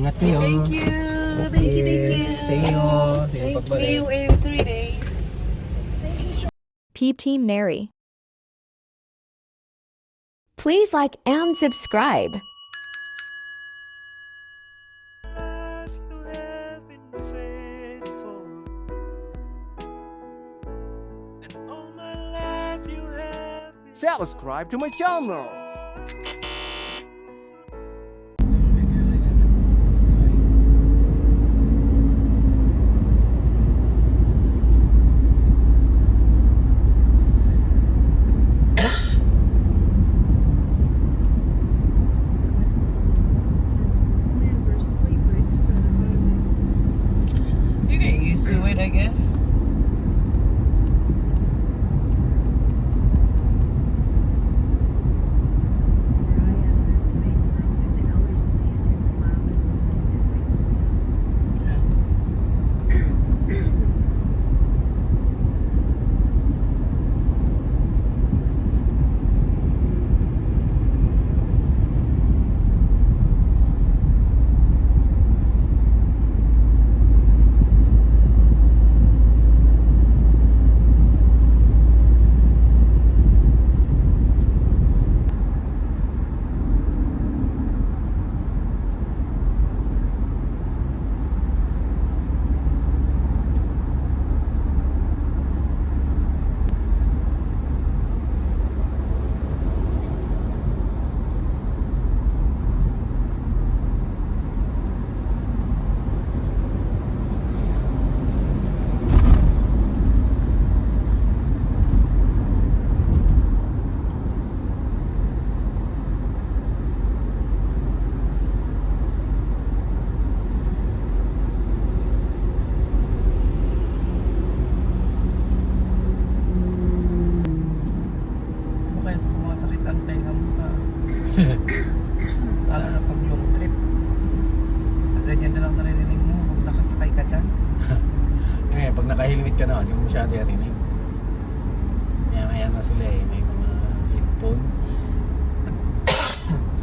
Ingat kayo. Thank you. Thank you, thank you. See you. See you in 3 days. Peep Team Neri. Please like and subscribe. Subscribe to my channel. You get used to it, I guess. Kaya sumasakit ang tenga mo sa lalo na pag long trip. Ganyan na lang naririnig mo pag nakasakay ka dyan. Eh, pag naka-helmet ka na, hindi mo masyado rinig. Maya na sila eh, may mga headphone.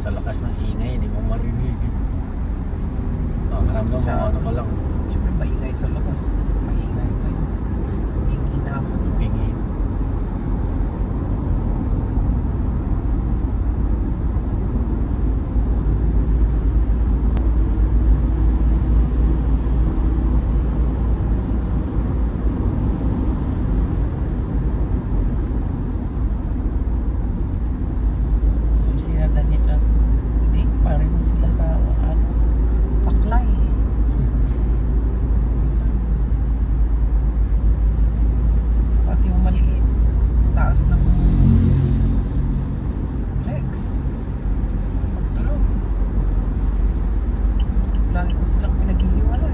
Sa lakas ng ingay, hindi mo marinig. Karamdam mo, ano ka lang, Siyempre maingay sa labas. Maingay pa yun. Hingi na ako. pingin. Sila Daniel at hindi, pareho sila sa ano, Paklay. Pati yung maliit, taas ng legs. Pagtulog. Lagi ko silang pinaghihiwalay.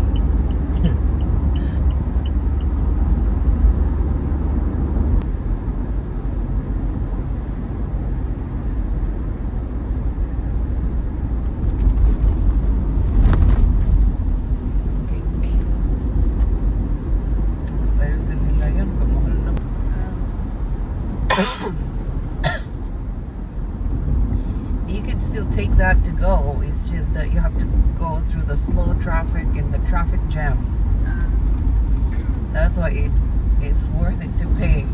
Tayo sa nila yan, kamahal na. You could still take that to go. It's just that you have to go through the slow traffic and the traffic jam. That's why it's worth it to pay.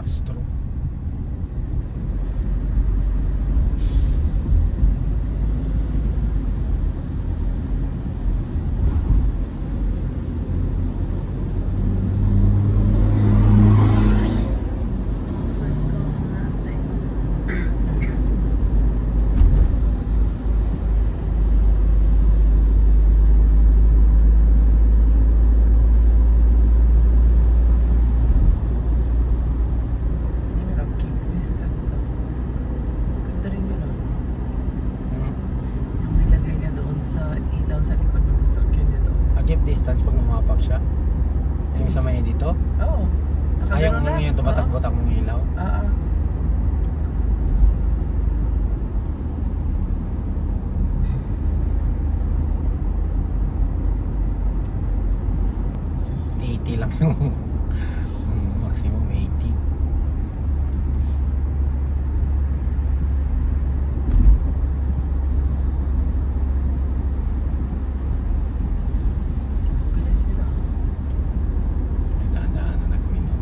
Astro. ilaw sa likod ng sasakyan niya doon. Keep distance pag umapak siya. Yung sa may dito? Oo. Ayaw Nakagano mo lang. yung tumatak-butak mong ilaw? Oo. Oo. 80 lang yung maximum 80. Bilis nila. May dahan-dahan na nagmino.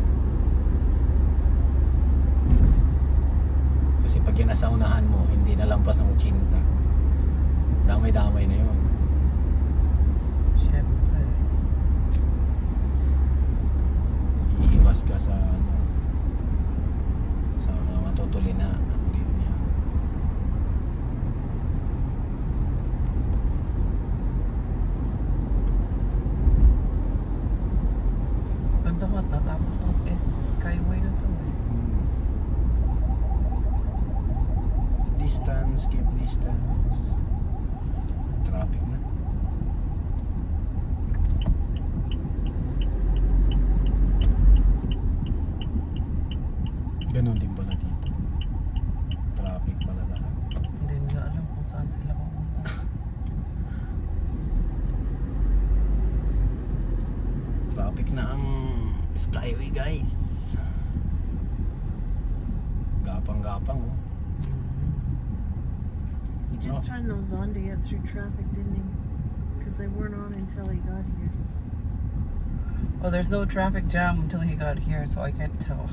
Kasi pag yan nasa unahan mo, hindi na lampas ng 80. Damay-damay na yun. Siyempre. Iiwas ka sa ano, sa matutuli na linya. Ganda nga, natapos ng skyway na to eh. Distance, keep distance. Traffic na. Ganun din pala dito. Traffic pala lahat. Hindi nila alam kung saan sila pumunta. Traffic na ang Skyway, guys. Gapang-gapang, oh. He just turned those on to get through traffic, didn't he? Because they weren't on until he got here. Well, there's no traffic jam until he got here, so I can't tell.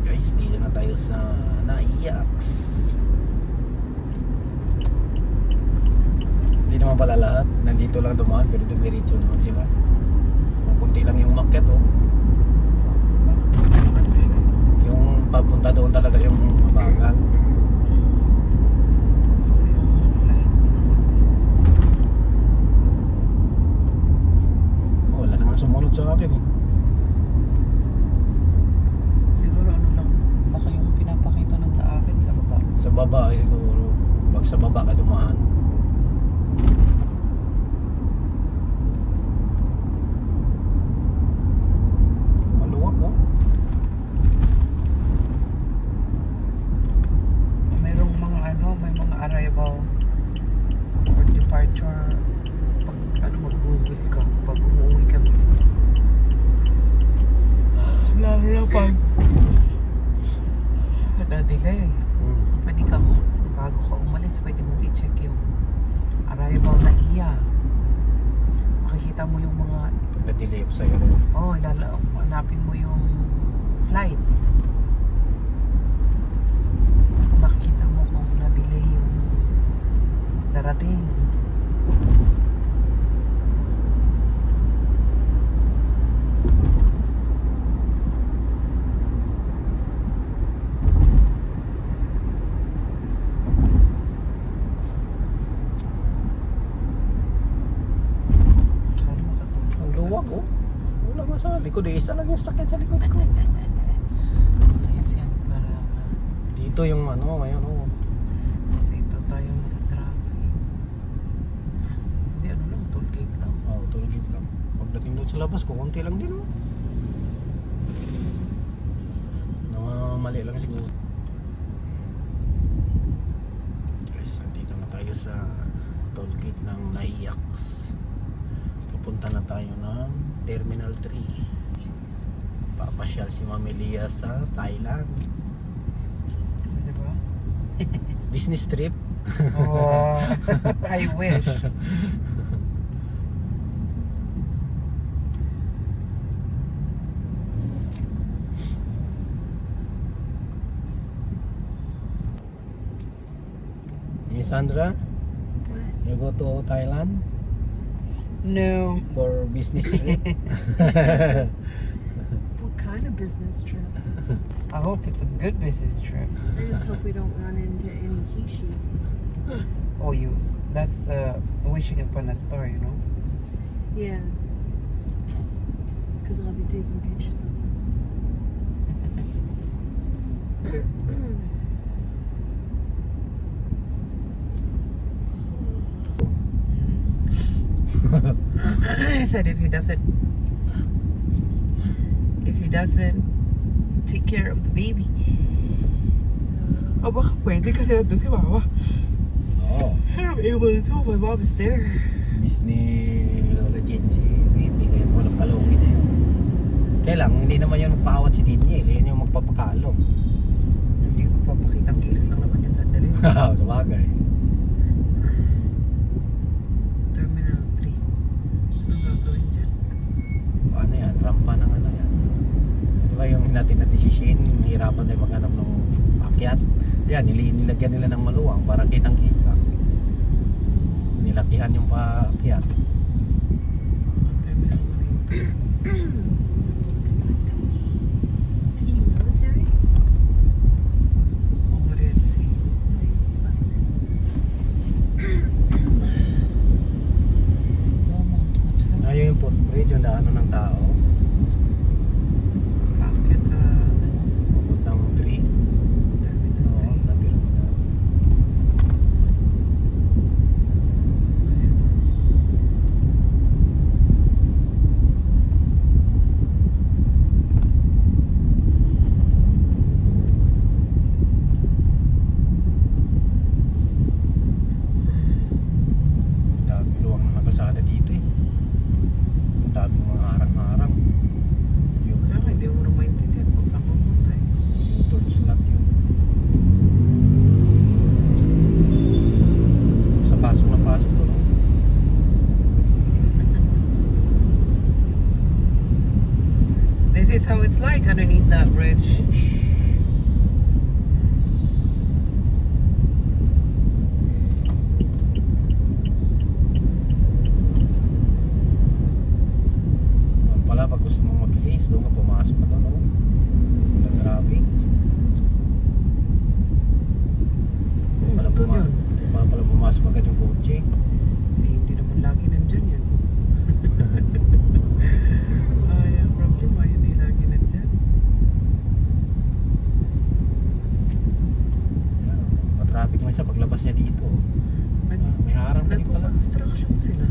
Guys, dito na tayo sa Naiax. Hindi naman pala lahat. Nandito lang dumaan pero dumiritso naman sila. Kung kunti lang yung umakyat, oh. Yung papunta doon talaga yung mabagal. Oh, wala namang sumunod sa akin, eh. Siguro ano lang, baka yung pinapakita nun sa akin sa baba. Sa baba, siguro. Pag sa baba ka dumaan. Maluwag, oh. Mayroong mga ano, may mga arrival or departure. Pag ano, mag-google ka, pag umuwi kami. Lalo na pag nadadelay. Pwede kang, bago ka umalis, pwede mo i-check yung arrival na iya. Makikita mo yung mga, Pag na-delay up sa'yo, oh, hanapin mo yung flight. Makikita mo kung na-delay yung darating. Sana makatulog. ang luwag, oh. Wala nga sa likod, eh. Isa lang yung sakyan sa likod ko. Ayos yan para Dito yung ano, ayan, oh. dito tayo matatraffic. Hindi, ano lang, toll gate lang. Oh, tulogit lang. Pagdating doon sa labas, kukunti lang din, oh. Mali lang siguro. Guys, nandito na tayo sa toll gate ng Naiax. Pupunta na tayo ng Terminal 3. Papasyal si Mami Lia sa Thailand. Diba? Business trip. Oh, I wish. Miss Sandra, you go to Thailand No. for business trip? What kind of business trip? I hope it's a good business trip. I just hope we don't run into any he-she's. Oh, that's the wishing upon a star, you know? Yeah. Because I'll be taking pictures of them. I said if he doesn't take care of the baby. Oh, baka pwede kasi nandun si Mama. Oo. I'm able to. My mom is there. Miss ni Lola Jean si baby. Kaya ko alam kalungin eh. Kaya lang, hindi naman yan magpaawat si Daniel. Yan yung magpapakalong. Hindi ko papakitang kilos lang naman yan sandali. Sa bagay. Terminal 3. Ano gagawin dyan? Ano yan? Rampa ng ano yan. Di ba yung natin natin si Shane, hirapan tayo maghanap ng akyat. Yan, nilagyan nila ng maluwang para kitang kita. Nilakihan yung paakyat. Terminal 3. Is he military? Oh, Red Sea. Beaumont Hotel. Ayun yung footbridge, yung daanan ng tao. Bakit Papuntang 3. Terminal Oo, 3? natira mo na. Daming luwang na kalsada dito eh. Ang daming mga harang-harang. Yung Kaya hindi mo na maintindihan kung saan mapunta eh. yung turn slot yun. Sa pasok na pasok doon. Oh. This is how it's like underneath that bridge. Doon pala pag gusto mong mabilis, doon ka pumasok ka doon. Oh. Wala traffic. Doon yun. Di pa pala pumasok agad yung kotse. Eh, hindi naman lagi nandyan yan. Ay, ang problema, hindi lagi nandyan. Yan, oh. Matraffic man siya paglabas niya dito. Oh. May harang pa rin pala. Nagko-construction sila.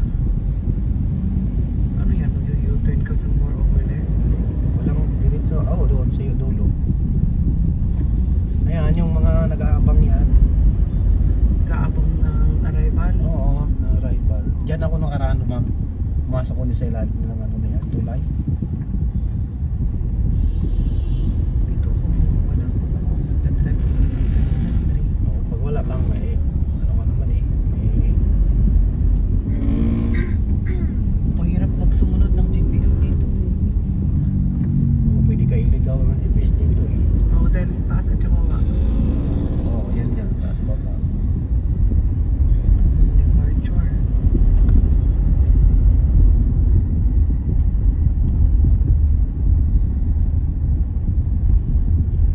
So ano yan, mag-U-turn ka somewhere over there? Walang diretso. Oh, doon sa iyo dulo. Ayan, yung mga nag-aabang yan. Kaabang ng arrival? Oo, na-arrival. Diyan ako nakaraan pumasok ko sa ilalim ng ano na yan, tulay. Dito ako wala ko lang magdadrive ko ng Terminal 3. Oo, pag wala lang eh, ano ka naman eh, may... Mahirap magsumunod ng GPS dito. Oo, pwede ka iligaw ng GPS dito eh. Oo, dahil sa taas at saka nga. Oo, yan yan, taas baba. Departure.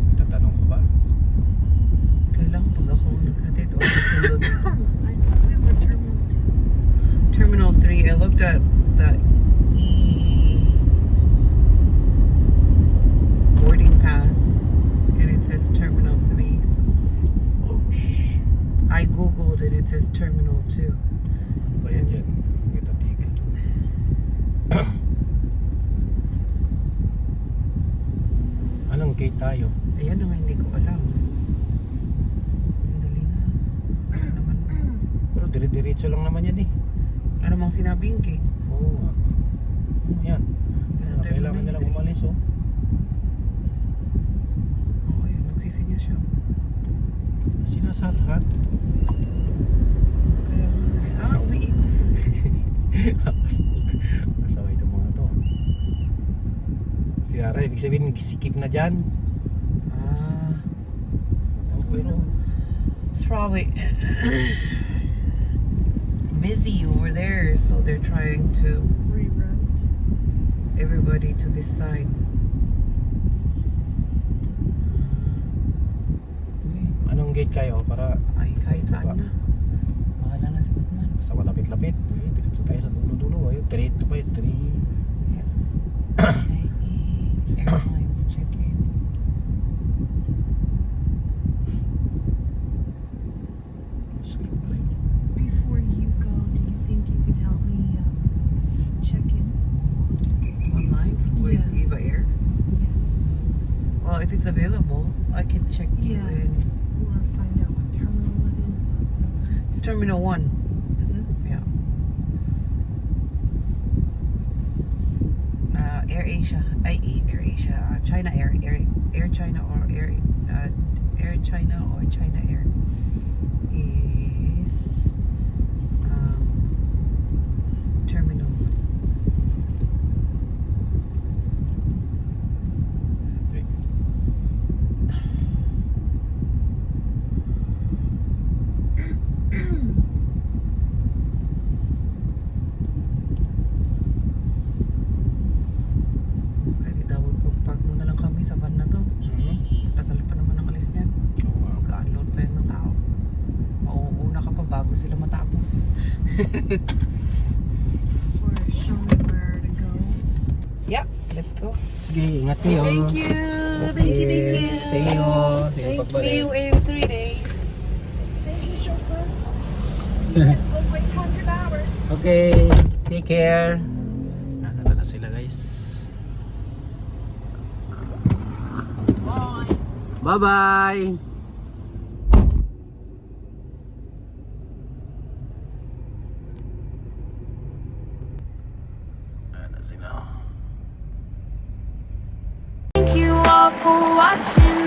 May tatanong ko ba? Kailangan pag ako naghatid o nagsundo dito. I thought we were Terminal 2. Terminal 3, I looked at the boarding pass and it says Terminal 3. So Oh, shh. I googled and it says Terminal 2. Ano ba yan dyan? Kita tigil. Anong gate tayo? Ayan ang hindi ko alam. Ang dali na. Ano naman? Pero dire-diretso lang naman yan eh. Ano mang sinabing gate? Oo nga. Ano yan? Sa Ano, kailangan Terminal nilang 3. umalis oh. Oo, yun. Nagsisinya siya. Sinasalhan. Kaya umiikot. Masaway itong mga to. Si Ara, ibig sabihin sikip na dyan. Ah. Oh, pero It's probably busy over there, so they're trying to Reroute. everybody to this side. anong gate kayo para Ay, kahit saan na. Bahala na si Batman. basta malapit-lapit. Eh, diretso tayo sa dulo-dulo. Ayun, 3 to 5, 3. Airlines check-in. Well, if it's available, I can check Yeah. even. I want to find out what terminal it is. It's Terminal 1. Is it? Yeah. Air Asia. Air Asia. China Air. Air China or Air China or China Air is terminal. Okay. Pwede daw park muna lang kami sa van na to. Tagal pa naman ang alis niyan. Oo nga. Mag-unload pa yan ng tao. Mauuna ka pa bago sila matapos. Or show me where to go. Yeah, let's go. Sige, ingat kayo. Thank you. Thank you. Thank you. See you. See you in 3 days. Thank you, chauffeur. See you in like 100 hours. Okay, take care. Nandito na sila guys. Bye. Bye-bye. Ano sila? Thank you all for watching.